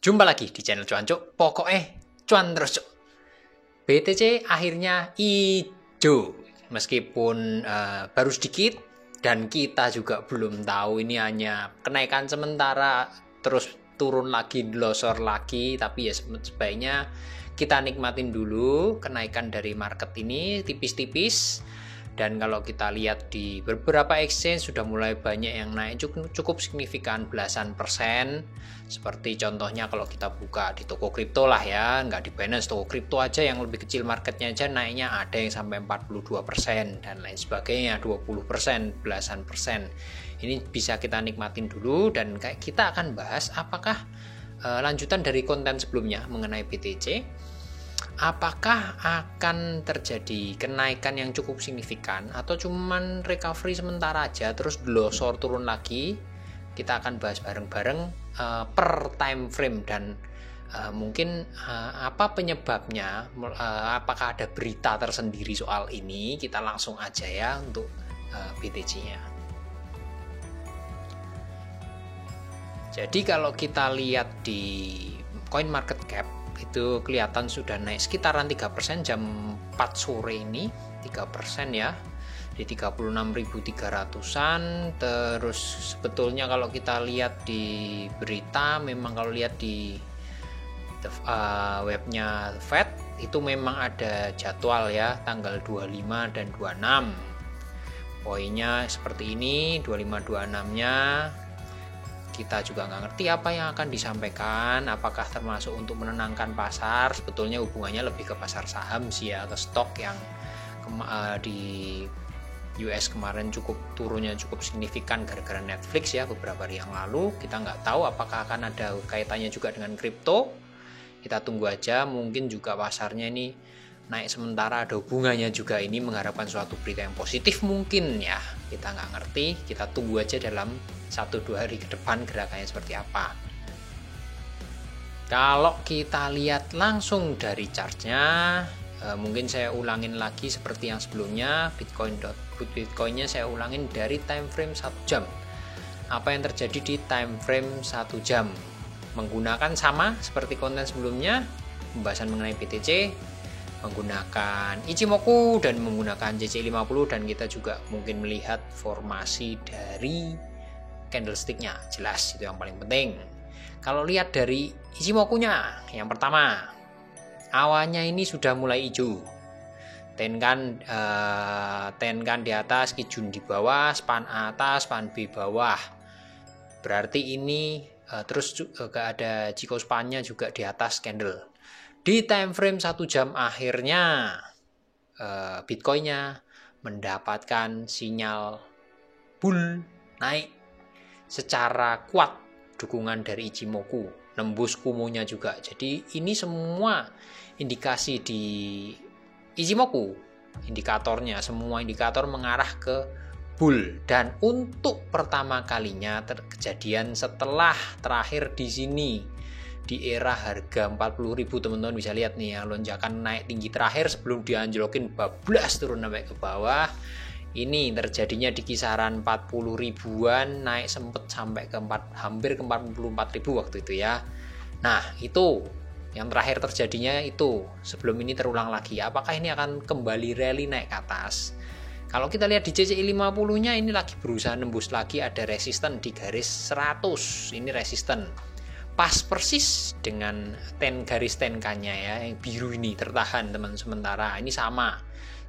Jumpa lagi di channel Cuan Cuk. Pokoknya cuan terus Cuk. BTC akhirnya hijau. Meskipun baru sedikit dan kita juga belum tahu ini hanya kenaikan sementara terus turun lagi, losor lagi, tapi ya sebaiknya kita nikmatin dulu kenaikan dari market ini tipis-tipis. Dan kalau kita lihat di beberapa exchange sudah mulai banyak yang naik cukup signifikan belasan persen. Seperti contohnya kalau kita buka di toko kripto lah ya, nggak di Binance, toko kripto aja yang lebih kecil marketnya aja naiknya ada yang sampai 42% dan lain sebagainya, 20%, belasan persen. Ini bisa kita nikmatin dulu dan kita akan bahas apakah lanjutan dari konten sebelumnya mengenai BTC. Apakah akan terjadi kenaikan yang cukup signifikan atau cuman recovery sementara aja terus glosor turun lagi? Kita akan bahas bareng-bareng per time frame dan mungkin apa penyebabnya, apakah ada berita tersendiri soal ini. Kita langsung aja ya untuk BTC-nya. Jadi kalau kita lihat di coin market cap itu kelihatan sudah naik sekitaran 3% jam 4 sore ini, 3% ya, di 36.300-an. Terus sebetulnya kalau kita lihat di berita, memang kalau lihat di webnya Fed itu memang ada jadwal ya, tanggal 25 dan 26 poinnya seperti ini. 25-26-nya kita juga nggak ngerti apa yang akan disampaikan, apakah termasuk untuk menenangkan pasar. Sebetulnya hubungannya lebih ke pasar saham sih ya, ke stok yang di US kemarin turunnya cukup signifikan gara-gara Netflix ya beberapa hari yang lalu. Kita nggak tahu apakah akan ada kaitannya juga dengan kripto. Kita tunggu aja, mungkin juga pasarnya ini naik sementara ada hubungannya juga ini, mengharapkan suatu berita yang positif mungkin ya, kita nggak ngerti. Kita tunggu aja dalam 1-2 hari ke depan gerakannya seperti apa. Kalau kita lihat langsung dari chartnya, mungkin saya ulangin lagi seperti yang sebelumnya. Bitcoinnya saya ulangin dari time frame 1 jam. Apa yang terjadi di time frame 1 jam menggunakan sama seperti konten sebelumnya, pembahasan mengenai BTC, menggunakan Ichimoku dan menggunakan CC50, dan kita juga mungkin melihat formasi dari candlestick-nya, jelas itu yang paling penting. Kalau lihat dari Ichimoku-nya, yang pertama awannya ini sudah mulai hijau, Tenkan di atas, Kijun di bawah, span atas, span B bawah, berarti ini terus juga ada Chikou span-nya juga di atas candle. Di time frame 1 jam akhirnya Bitcoinnya mendapatkan sinyal bull naik secara kuat, dukungan dari Ichimoku, nembus Kumonya juga. Jadi ini semua indikasi di Ichimoku, indikatornya, semua indikator mengarah ke bull. Dan untuk pertama kalinya kejadian setelah terakhir di sini di era harga 40.000, teman-teman bisa lihat nih ya, lonjakan naik tinggi terakhir sebelum dianjlokin bablas turun sampai ke bawah. Ini terjadinya di kisaran 40 ribuan, naik sempet sampai ke hampir ke 44.000 waktu itu ya. Nah itu yang terakhir terjadinya itu, sebelum ini terulang lagi. Apakah ini akan kembali rally naik ke atas? Kalau kita lihat di CCI50-nya ini lagi berusaha nembus lagi, ada resisten di garis 100, ini resisten pas persis dengan garis tenkannya ya, yang biru ini tertahan teman sementara, ini sama.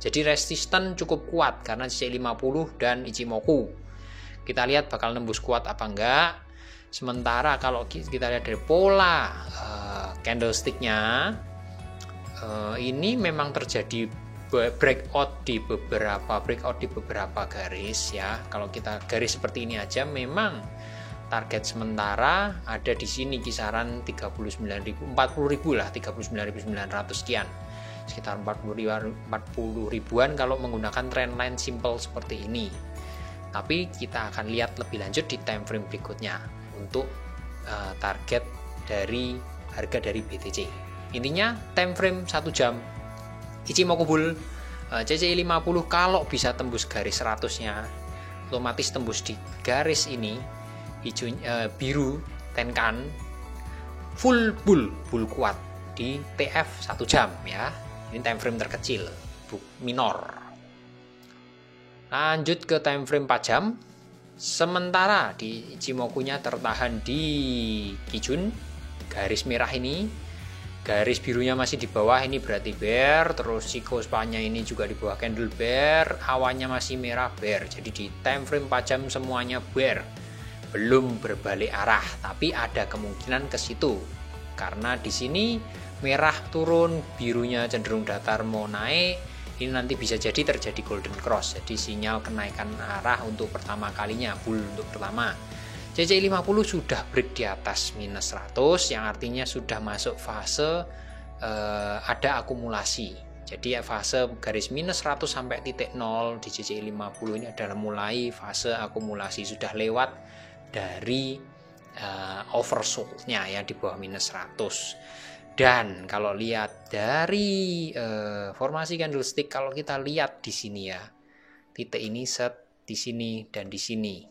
Jadi resisten cukup kuat karena CC50 dan Ichimoku. Kita lihat bakal nembus kuat apa enggak. Sementara kalau kita lihat dari pola candlestick-nya, ini memang terjadi breakout di beberapa garis ya. Kalau kita garis seperti ini aja, memang target sementara ada di sini kisaran 40.000 lah, 39.900 sekian, sekitar 40 ribuan kalau menggunakan trendline simple seperti ini. Tapi kita akan lihat lebih lanjut di time frame berikutnya untuk target dari harga dari BTC. Intinya time frame 1 jam Ichimoku bull, CCI50 kalau bisa tembus garis 100-nya, otomatis tembus di garis ini biru tenkan full bull kuat di TF 1 jam ya. Ini time frame terkecil, minor. Lanjut ke time frame 4 jam. Sementara di Ichimoku-nya tertahan di Kijun, garis merah ini, garis birunya masih di bawah, ini berarti bear. Terus Chikou span-nya ini juga di bawah candle bear, awannya masih merah bear. Jadi di time frame 4 jam semuanya bear, belum berbalik arah, tapi ada kemungkinan ke situ karena di sini merah turun, birunya cenderung datar mau naik. Ini nanti bisa jadi terjadi golden cross, jadi sinyal kenaikan arah untuk pertama kalinya, bull untuk pertama. CCI 50 sudah break di atas minus 100, yang artinya sudah masuk fase ada akumulasi. Jadi fase garis minus 100 sampai titik 0 di CCI 50 ini adalah mulai fase akumulasi, sudah lewat dari oversold-nya ya di bawah minus 100. Dan kalau lihat dari formasi candlestick, kalau kita lihat di sini ya, titik ini set di sini dan di sini.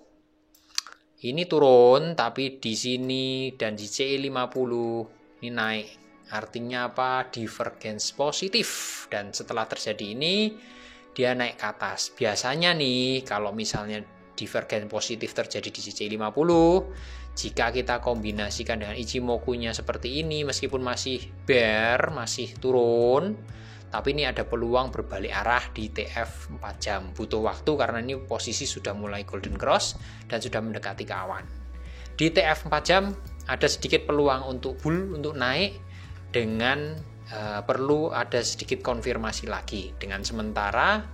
Ini turun, tapi di sini dan di CCI 50 ini naik. Artinya apa? Divergence positif. Dan setelah terjadi ini, dia naik ke atas. Biasanya nih, kalau misalnya divergence positif terjadi di CCI 50, jika kita kombinasikan dengan Ichimoku-nya seperti ini, meskipun masih bear, masih turun, tapi ini ada peluang berbalik arah di TF 4 jam. Butuh waktu karena ini posisi sudah mulai golden cross dan sudah mendekati ke awan. Di TF 4 jam ada sedikit peluang untuk bull, untuk naik, dengan perlu ada sedikit konfirmasi lagi. Dengan sementara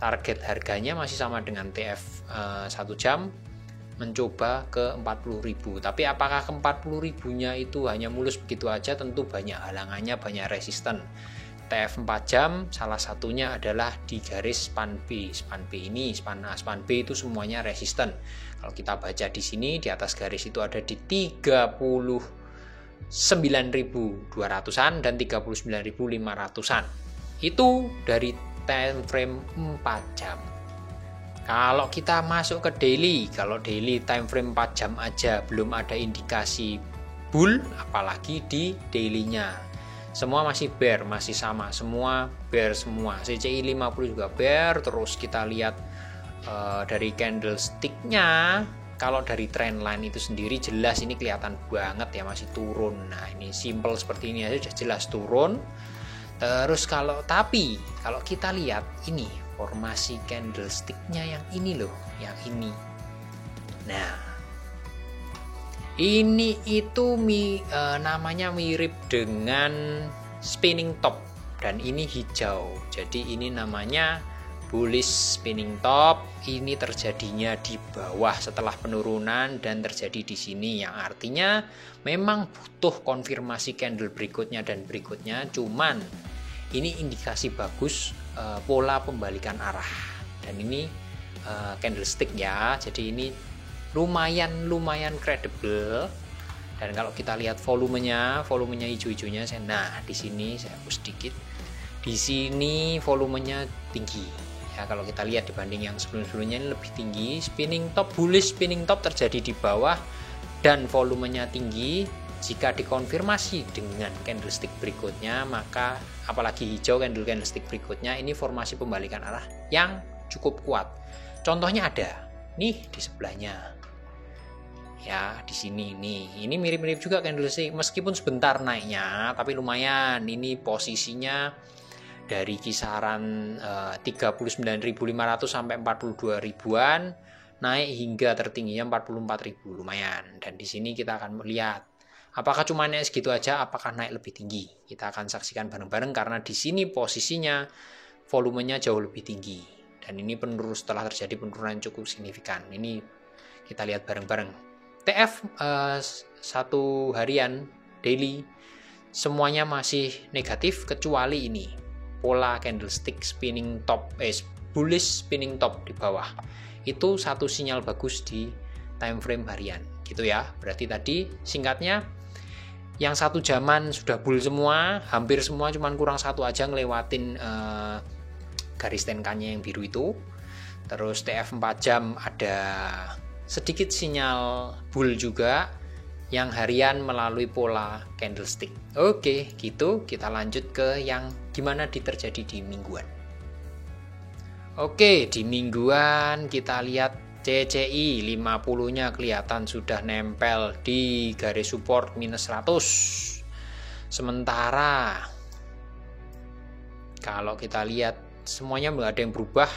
target harganya masih sama dengan TF 1 jam, mencoba ke 40.000. Tapi apakah ke 40.000-nya itu hanya mulus begitu aja? Tentu banyak halangannya, banyak resisten. TF 4 jam salah satunya adalah di garis span B. Span B ini, span A, span B itu semuanya resisten. Kalau kita baca di sini, di atas garis itu ada di 39.200-an dan 39.500-an. Itu dari time frame 4 jam. Kalau kita masuk ke daily, kalau daily time frame 4 jam aja belum ada indikasi bull, apalagi di daily-nya. Semua masih bear, masih sama, semua bear semua. CCI 50 juga bear. Terus kita lihat dari candlestick-nya, kalau dari trend line itu sendiri jelas ini kelihatan banget ya, masih turun. Nah, ini simple seperti ini aja sudah jelas turun. Terus kalau kita lihat ini formasi candlestick-nya yang ini loh, yang ini. Nah, ini itu namanya mirip dengan spinning top dan ini hijau. Jadi ini namanya bullish spinning top. Ini terjadinya di bawah setelah penurunan dan terjadi di sini, yang artinya memang butuh konfirmasi candle berikutnya dan berikutnya. Cuman ini indikasi bagus pola pembalikan arah. Dan ini candlestick ya. Jadi ini lumayan kredibel. Dan kalau kita lihat volumenya hijau-hijaunya, nah di sini saya hapus sedikit. Di sini volumenya tinggi. Ya, kalau kita lihat dibanding yang sebelum-sebelumnya ini lebih tinggi. Spinning top, bullish spinning top terjadi di bawah dan volumenya tinggi. Jika dikonfirmasi dengan candlestick berikutnya, maka apalagi hijau candlestick berikutnya, ini formasi pembalikan arah yang cukup kuat. Contohnya ada nih di sebelahnya. Ya, di sini nih. Ini mirip-mirip juga candlestick, meskipun sebentar naiknya, tapi lumayan. Ini posisinya dari kisaran 39.500 sampai 42.000-an, naik hingga tertingginya 44.000, lumayan. Dan di sini kita akan melihat apakah cuma naik segitu aja, apakah naik lebih tinggi. Kita akan saksikan bareng-bareng karena di sini posisinya volumenya jauh lebih tinggi. Dan ini setelah terjadi penurunan cukup signifikan. Ini kita lihat bareng-bareng. TF 1 harian daily semuanya masih negatif kecuali ini. Pola candlestick spinning top, bullish spinning top di bawah. Itu satu sinyal bagus di time frame harian. Gitu ya. Berarti tadi singkatnya, yang 1 jaman sudah bull semua, hampir semua, cuman kurang satu aja ngelewatin garis tenkannya yang biru itu. Terus TF 4 jam ada sedikit sinyal bull juga, yang harian melalui pola candlestick. Oke, gitu. Kita lanjut ke yang gimana terjadi di mingguan. Oke, di mingguan kita lihat CCI 50-nya kelihatan sudah nempel di garis support minus 100. Sementara kalau kita lihat semuanya nggak ada yang berubah,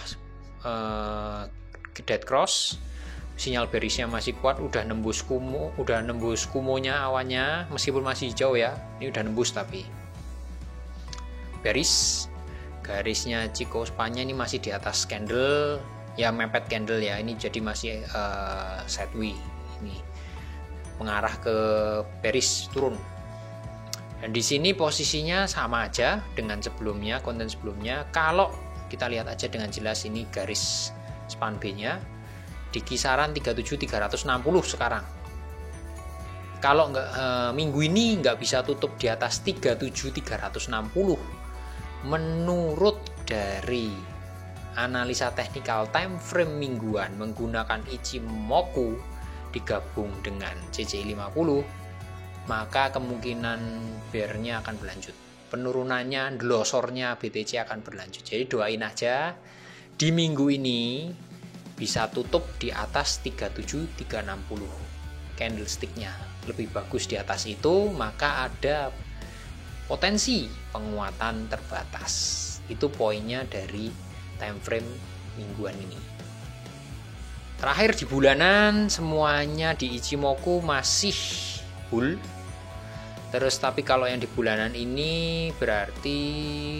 dead cross, sinyal bearish-nya masih kuat, udah nembus kumonya awannya, meskipun masih hijau ya, ini udah nembus tapi bearish. Garisnya Chico Span-nya ini masih di atas candle, ya mepet candle ya, ini jadi masih sideways, ini mengarah ke bearish turun. Dan di sini posisinya sama aja dengan sebelumnya, konten sebelumnya. Kalau kita lihat aja dengan jelas, ini garis span B-nya di kisaran 37.360 sekarang. Kalau minggu ini nggak bisa tutup di atas 37.360, menurut dari analisa teknikal time frame mingguan menggunakan Ichimoku digabung dengan CCI 50, maka kemungkinan bear-nya akan berlanjut. Penurunannya, losornya BTC akan berlanjut. Jadi doain aja di minggu ini bisa tutup di atas 37.360 candlestick-nya. Lebih bagus di atas itu, maka ada potensi penguatan terbatas. Itu poinnya dari time frame mingguan ini. Terakhir di bulanan, semuanya di Ichimoku masih bull. Terus tapi kalau yang di bulanan ini berarti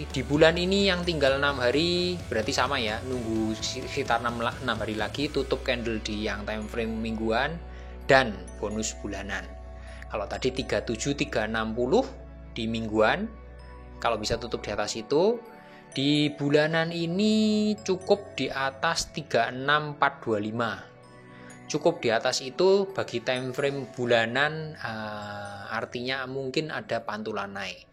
di bulan ini yang tinggal 6 hari berarti sama ya, nunggu sekitar 6 hari lagi tutup candle di yang time frame mingguan dan bonus bulanan. Kalau tadi 37.360 di mingguan, kalau bisa tutup di atas itu, di bulanan ini cukup di atas 36.425. Cukup di atas itu bagi time frame bulanan, artinya mungkin ada pantulan naik.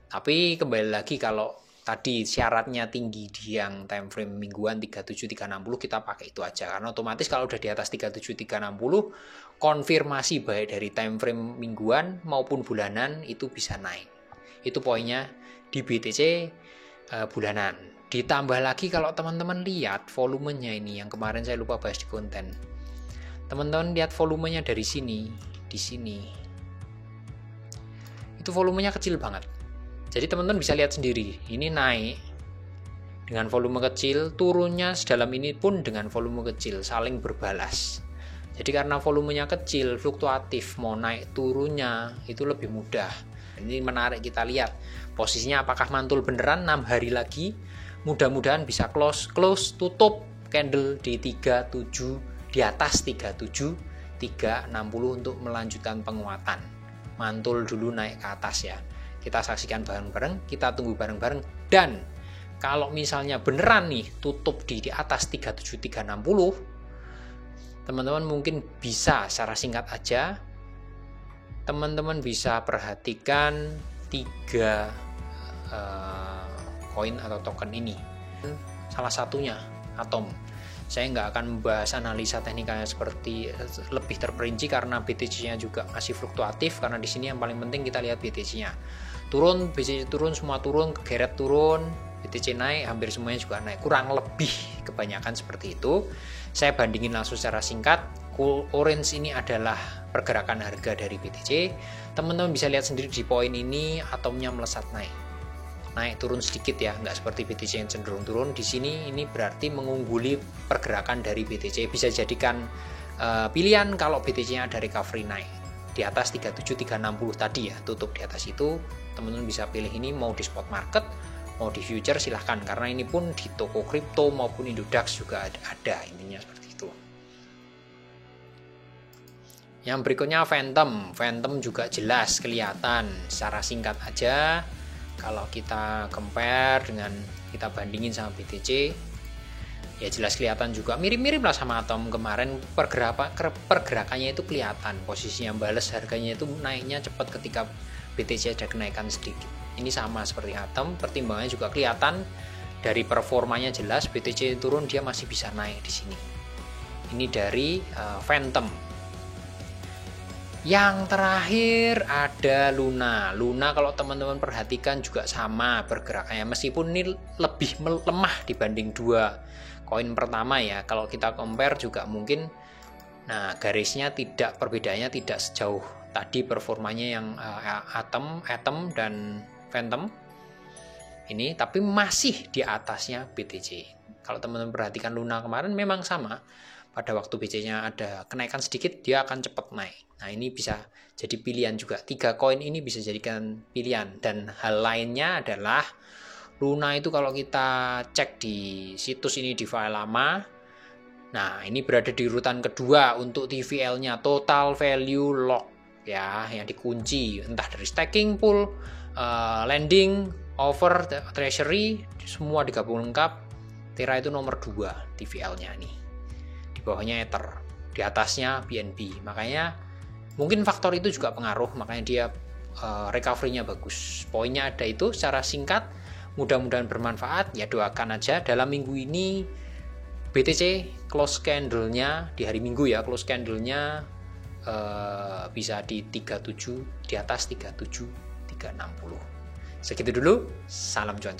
Tapi kembali lagi, kalau tadi syaratnya tinggi di yang time frame mingguan 37.360, kita pakai itu aja, karena otomatis kalau udah di atas 37.360, konfirmasi baik dari time frame mingguan maupun bulanan itu bisa naik. Itu poinnya di BTC bulanan. Ditambah lagi kalau teman-teman lihat volumenya ini, yang kemarin saya lupa bahas di konten. Teman-teman lihat volumenya dari sini, di sini. Itu volumenya kecil banget. Jadi teman-teman bisa lihat sendiri, ini naik dengan volume kecil, turunnya sedalam ini pun dengan volume kecil, saling berbalas. Jadi karena volumenya kecil, fluktuatif, mau naik turunnya itu lebih mudah. Ini menarik kita lihat posisinya apakah mantul beneran 6 hari lagi. Mudah-mudahan bisa close tutup candle di 37, di atas 37.360 untuk melanjutkan penguatan. Mantul dulu naik ke atas ya. Kita saksikan bareng-bareng, kita tunggu bareng-bareng. Dan kalau misalnya beneran nih tutup di atas 37.360, teman-teman mungkin bisa secara singkat aja, teman-teman bisa perhatikan 3 koin atau token ini. Salah satunya Atom. Saya nggak akan membahas analisa teknikalnya seperti lebih terperinci karena BTC-nya juga masih fluktuatif, karena di sini yang paling penting kita lihat BTC-nya. Turun, BTC turun, semua turun, kegeret turun, BTC naik, hampir semuanya juga naik. Kurang lebih kebanyakan seperti itu. Saya bandingin langsung secara singkat. Orange ini adalah pergerakan harga dari BTC. Teman-teman bisa lihat sendiri di poin ini atomnya melesat naik turun sedikit ya, nggak seperti BTC yang cenderung turun. Di sini ini berarti mengungguli pergerakan dari BTC. Bisa jadikan pilihan kalau BTC-nya ada recovery naik di atas 37.360 tadi ya, tutup di atas itu. Teman-teman bisa pilih ini mau di spot market, mau di future silahkan, karena ini pun di toko kripto maupun Indodax juga ada intinya seperti itu. Yang berikutnya Phantom juga jelas kelihatan secara singkat aja. Kalau kita compare dengan, kita bandingin sama BTC, ya jelas kelihatan juga mirip-mirip lah sama Atom kemarin. Pergerakannya itu kelihatan, posisinya balas, harganya itu naiknya cepat ketika BTC ada kenaikan sedikit. Ini sama seperti Atom, pertimbangannya juga kelihatan dari performanya jelas. BTC turun dia masih bisa naik di sini. Ini dari Phantom. Yang terakhir ada Luna. Luna kalau teman-teman perhatikan juga sama pergerakannya, meskipun ini lebih lemah dibanding dua koin pertama ya. Kalau kita compare juga mungkin, nah garisnya tidak, perbedaannya tidak sejauh tadi performanya yang Atom dan Phantom ini, tapi masih di atasnya BTC. Kalau teman-teman perhatikan Luna kemarin memang sama. Pada waktu BC-nya ada kenaikan sedikit, dia akan cepat naik. Nah, ini bisa jadi pilihan juga. 3 koin ini bisa jadikan pilihan. Dan hal lainnya adalah Luna itu kalau kita cek di situs ini di file lama, nah ini berada di urutan kedua untuk TVL-nya, total value lock ya, yang dikunci entah dari staking pool, lending, over, treasury, semua digabung lengkap. Terra itu nomor 2 TVL-nya nih. Bawahnya Ether, di atasnya BNB. Makanya mungkin faktor itu juga pengaruh, makanya dia recovery-nya bagus. Poinnya ada itu secara singkat, mudah-mudahan bermanfaat. Ya doakan aja dalam minggu ini BTC close candle-nya di hari Minggu ya, close candle-nya bisa di 37, di atas 37 360. Segitu dulu, salam cuan.